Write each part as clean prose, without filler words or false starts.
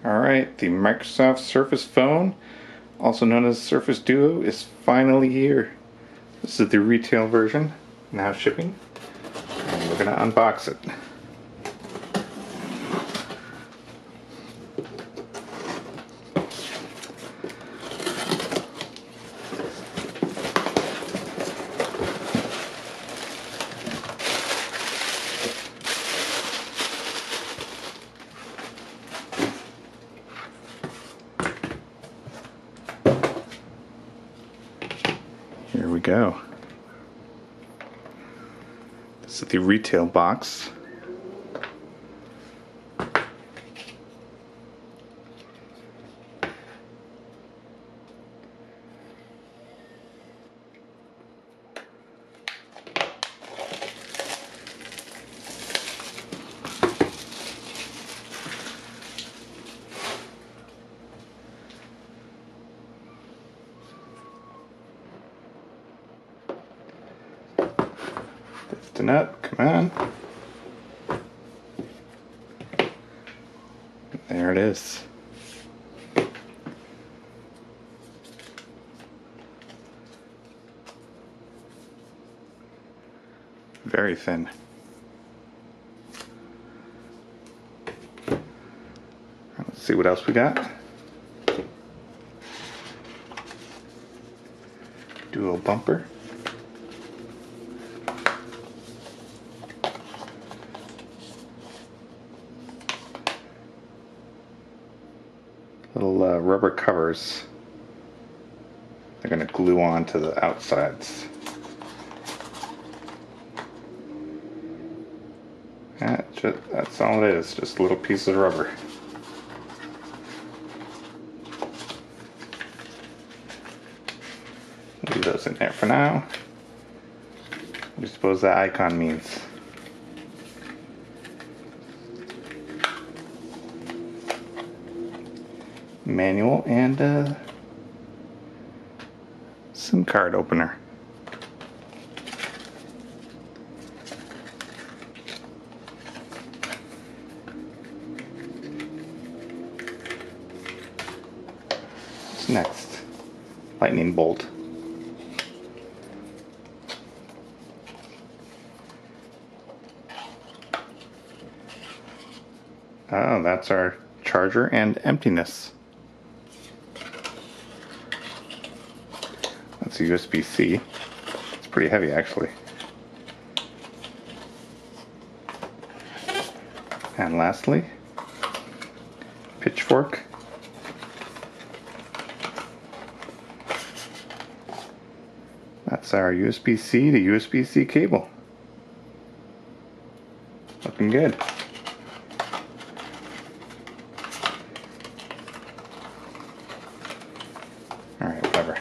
Alright, the Microsoft Surface Phone, also known as Surface Duo, is finally here. This is the retail version, now shipping, and we're going to unbox it. Here we go. This is the retail box. Lifting up, come on. There it is. Very thin. Let's see what else we got. Dual bumper. Little rubber covers. They're going to glue on to the outsides. That's all it is, just a little piece of rubber. Leave those in there for now. What do you suppose that icon means? Manual and SIM card opener. What's next? Lightning bolt. Oh, that's our charger and emptiness. That's a USB-C. It's pretty heavy actually. And lastly, pitchfork. That's our USB-C to USB-C cable. Looking good. Alright, whatever.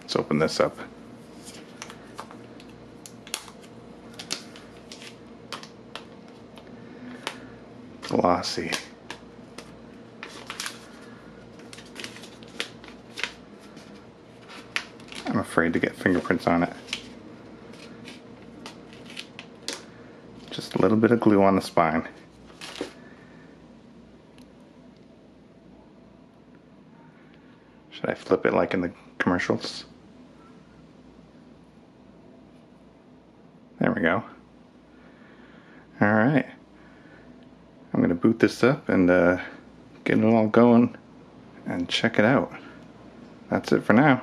Let's open this up. Glossy. I'm afraid to get fingerprints on it. Just a little bit of glue on the spine. Should I flip it like in the commercials? There we go. Alright. I'm going to boot this up and get it all going and check it out. That's it for now.